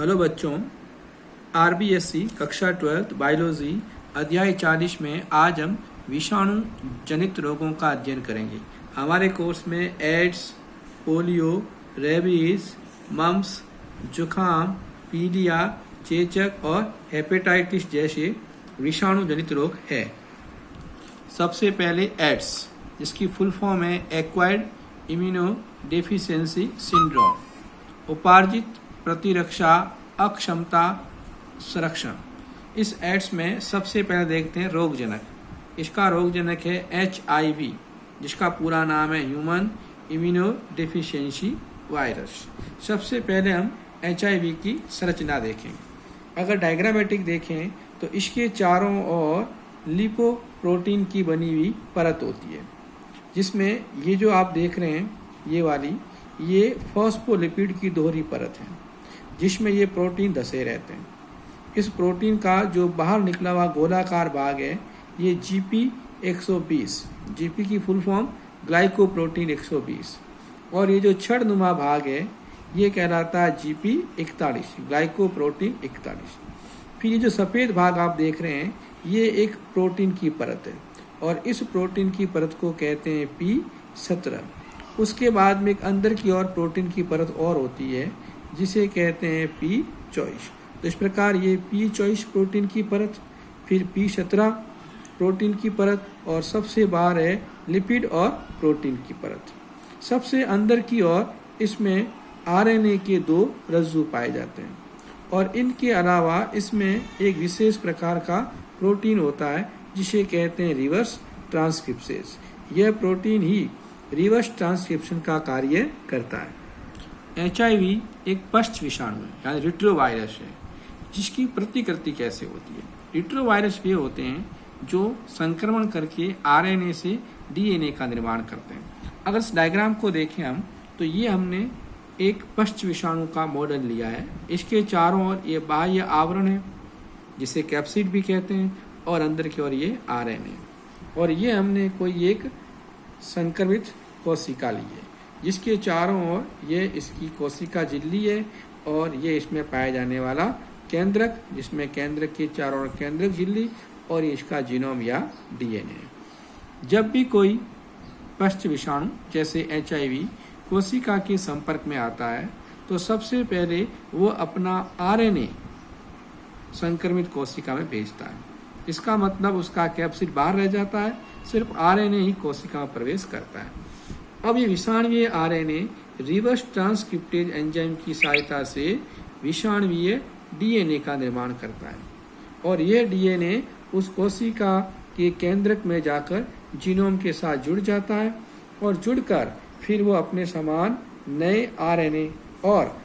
Hello बच्चों, RBSC कक्षा 12 biology अध्याय 40 में आज हम विषाणु जनित रोगों का अध्ययन करेंगे। हमारे कोर्स में एड्स, पोलियो, रेबीज, मम्प्स, जुखाम, पीलिया, चेचक और हेपेटाइटिस जैसे विषाणु जनित रोग है। सबसे पहले एड्स, जिसकी फुल फॉर्म है एक्वायर्ड इम्यूनो डेफिशिएंसी सिंड्रोम, उपार्जित प्रतिरक्षा अक्षमता संरक्षण। इस एड्स में सबसे पहले देखते हैं रोगजनक। इसका रोगजनक है HIV, जिसका पूरा नाम है ह्यूमन इम्यूनो डेफिशिएंसी वायरस। सबसे पहले हम HIV की संरचना देखें। अगर डायग्रामेटिक देखें तो इसके चारों ओर लिपोप्रोटीन की बनी हुई परत होती है, जिसमें ये जो आप देख रहे हैं ये फॉस्फोलिपिड की दोहरी परत है, जिसमें ये प्रोटीन धसे रहते हैं। इस प्रोटीन का जो बाहर निकला हुआ गोलाकार भाग है ये GP120, GP की फुल फॉर्म ग्लाइकोप्रोटीन 120, और ये जो छड़नुमा भाग है ये कहलाता है GP41, ग्लाइकोप्रोटीन 41। फिर ये जो सफ़ेद भाग आप देख रहे हैं ये एक प्रोटीन की परत है, और इस प्रोटीन की परत को कहते हैं P17। उसके बाद में एक अंदर की ओर प्रोटीन की परत और होती है जिसे कहते हैं P24। तो इस प्रकार ये P24 प्रोटीन की परत, फिर P17 प्रोटीन की परत, और सबसे बाहर है लिपिड और प्रोटीन की परत। सबसे अंदर की ओर इसमें RNA के 2 रज्जु पाए जाते हैं, और इनके अलावा इसमें एक विशेष प्रकार का प्रोटीन होता है जिसे कहते हैं रिवर्स ट्रांसक्रिप्टेज। यह प्रोटीन ही रिवर्स ट्रांसक्रिप्शन का कार्य करता है। HIV एक पश्च विषाणु है, यानी रिट्रोवायरस है, जिसकी प्रतिकृति कैसे होती है। रिट्रोवायरस वे होते हैं जो संक्रमण करके RNA से DNA का निर्माण करते हैं। अगर इस डायग्राम को देखें हम, तो ये हमने एक पश्च विषाणु का मॉडल लिया है। इसके चारों ओर ये बाह्य आवरण है जिसे कैप्सिड भी कहते हैं, और अंदर की ओर ये RNA, और ये हमने कोई एक संक्रमित कोशिका ली है जिसके चारों ओर ये इसकी कोशिका झिल्ली है, और ये इसमें पाया जाने वाला केंद्रक, जिसमें केंद्रक के चारों ओर केंद्रक झिल्ली, और ये इसका जीनोम या DNA है। जब भी कोई पश्च विषाणु जैसे HIV कोशिका के संपर्क में आता है तो सबसे पहले वो अपना RNA संक्रमित कोशिका में भेजता है। इसका मतलब उसका कैप्सिड बाहर रह जाता है, सिर्फ RNA ही कोशिका में प्रवेश करता है। अब ये विषाणुवीय RNA रिवर्स ट्रांसक्रिप्टेज एंजाइम की सहायता से विषाणुवीय DNA का निर्माण करता है, और यह DNA उस कोशिका के केंद्रक में जाकर जीनोम के साथ जुड़ जाता है, और जुड़कर फिर वो अपने समान नए RNA और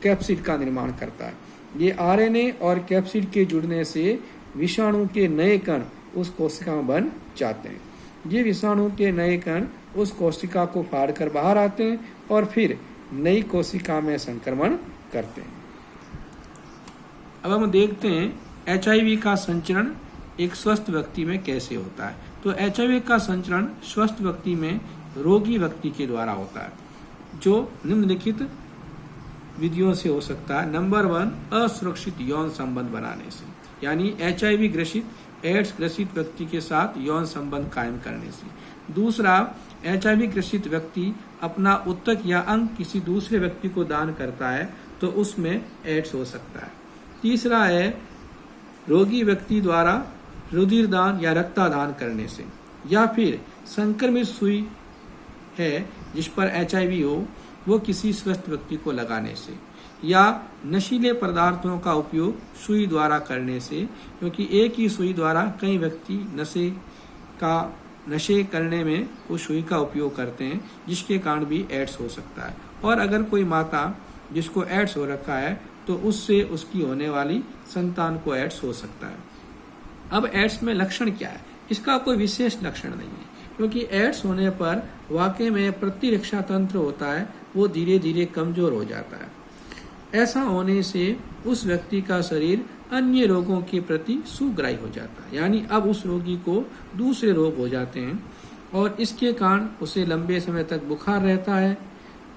कैप्सिड का निर्माण करता है। ये RNA और कैप्सिड के जुड़ने से विषाणु के नए कण उस कोशिका में बन जाते हैं। ये विषाणु के नए कण उस कोशिका को फाड़कर बाहर आते हैं और फिर नई कोशिका में संक्रमण करते हैं। अब हम देखते हैं HIV का संचरण एक स्वस्थ व्यक्ति में कैसे होता है। तो HIV का संचरण स्वस्थ व्यक्ति में रोगी व्यक्ति के द्वारा होता है, जो निम्नलिखित विधियों से हो सकता है। नंबर 1, असुरक्षित यौन संबंध बनाने से, यानी HIV ग्रसित एड्स ग्रसित व्यक्ति के साथ यौन संबंध कायम करने से। दूसरा, HIV ग्रसित व्यक्ति अपना उत्तक या अंग किसी दूसरे व्यक्ति को दान करता है तो उसमें एड्स हो सकता है। तीसरा है रोगी व्यक्ति द्वारा रुधिर दान या रक्तदान करने से, या फिर संक्रमित सुई है जिस पर HIV हो वो किसी स्वस्थ व्यक्ति को लगाने से, या नशीले पदार्थों का उपयोग सुई द्वारा करने से, क्योंकि एक ही सुई द्वारा कई व्यक्ति नशे करने में उस सुई का उपयोग करते हैं, जिसके कारण भी एड्स हो सकता है। और अगर कोई माता जिसको एड्स हो रखा है तो उससे उसकी होने वाली संतान को एड्स हो सकता है। अब एड्स में लक्षण क्या है? इसका कोई विशेष लक्षण नहीं है, क्योंकि एड्स होने पर वाकई में प्रतिरक्षा तंत्र होता है वो धीरे धीरे कमजोर हो जाता है। ऐसा होने से उस व्यक्ति का शरीर अन्य रोगों के प्रति सुग्राही हो जाता है, यानी अब उस रोगी को दूसरे रोग हो जाते हैं, और इसके कारण उसे लंबे समय तक बुखार रहता है,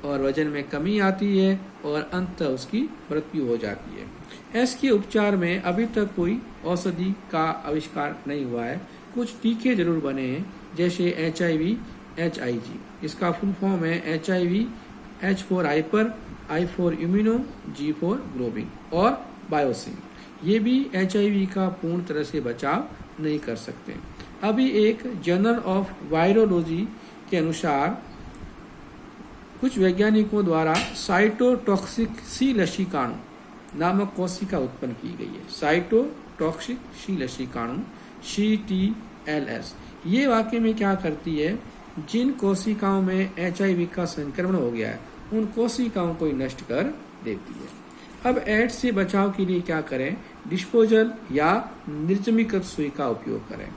और वजन में कमी आती है और अंततः उसकी मृत्यु हो जाती है। एड्स के उपचार में अभी तक कोई औषधि का आविष्कार नहीं हुआ है। कुछ टीके जरूर बने हैं, जैसे HIV, HIG। इसका फुल फॉर्म है HIV, H for hyper, I for immuno, G for globin और बायोसिन। ये भी HIV का पूर्ण तरह से बचाव नहीं कर सकते। अभी एक जर्नल ऑफ वायरोलॉजी के अनुसार कुछ वैज्ञानिकों द्वारा साइटोटॉक्सिक सी लसीकाणु नामक कोशिका उत्पन्न की गई है। साइटोटॉक्सिक सी लसीकाणु CTLS। ये वाकई में क्या करती है, जिन कोशिकाओं में HIV का संक्रमण हो गया है उन कोशिकाओं को नष्ट कर देती है। अब एड्स से बचाव के लिए क्या करें? डिस्पोजल या निर्जमीकृत सुई का उपयोग करें।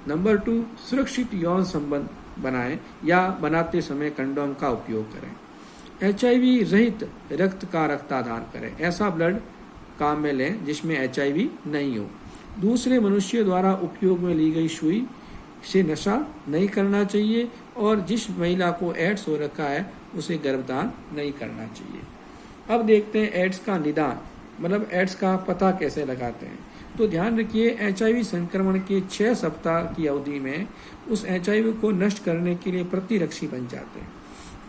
नंबर 2, सुरक्षित यौन संबंध बनाएं या बनाते समय कंडोम का उपयोग करें। HIV रहित रक्त का रक्तादान करें। ऐसा ब्लड काम में लें जिसमें HIV नहीं हो। दूसरे मनुष्य द्वारा उपयोग में ली गई सुई से नशा नहीं करना चाहिए और जिस महिला को एड्स हो रखा है उसे गर्भदान नहीं करना चाहिए। अब देखते हैं एड्स का निदान, मतलब एड्स का पता कैसे लगाते हैं। तो ध्यान रखिए, HIV संक्रमण के 6 सप्ताह की अवधि में उस HIV को नष्ट करने के लिए प्रतिरक्षी बन जाते हैं।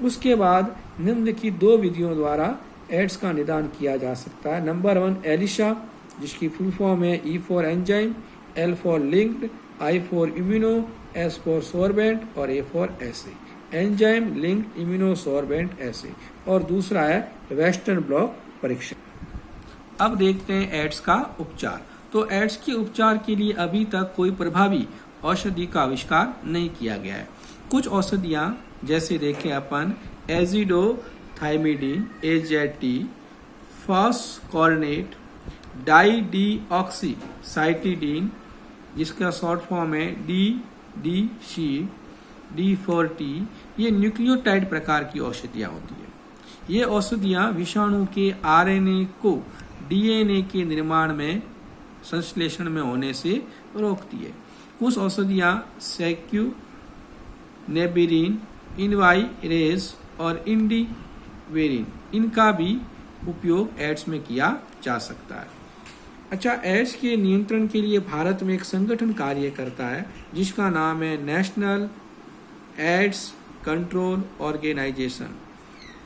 उसके बाद निम्न की 2 विधियों द्वारा एड्स का निदान किया जा सकता है। नंबर 1, एलिशा, जिसकी फुल फॉर्म है E for enzyme, L for linked, I for immuno, S for sorbent और A for assay. Enzyme linked immuno sorbent assay. और दूसरा है वेस्टर्न ब्लॉट परीक्षण। अब देखते हैं एड्स का उपचार। तो एड्स के उपचार के लिए अभी तक कोई प्रभावी औषधि का आविष्कार नहीं किया गया है। कुछ औषधियां जैसे देखें अपन एजिडोथाइमिडीन AZT, फॉस्कॉर्नेट, डाइडिऑक्सीसाइटिडीन जिसका शॉर्ट फॉर्म है DDC, D4T, ये न्यूक्लियोटाइड प्रकार की औषधियां होती है। ये औषधियां विषाणु के RNA को DNA के निर्माण में संश्लेषण में होने से रोकती है। कुछ औषधियां सेक्यूनेबिरिन, इनवाइरेज और इंडिवेरिन, इनका भी उपयोग एड्स में किया जा सकता है। अच्छा, एड्स के नियंत्रण के लिए भारत में एक संगठन कार्य करता है जिसका नाम है National AIDS Control Organisation,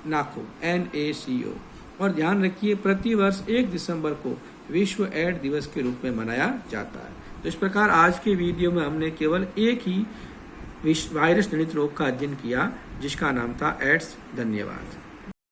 NACO, NACO। और ध्यान रखिए, प्रतिवर्ष 1 दिसंबर को विश्व एड्स दिवस के रूप में मनाया जाता है। तो इस प्रकार आज के वीडियो में हमने केवल एक ही वायरस जनित रोग का अध्ययन किया जिसका नाम था एड्स। धन्यवाद।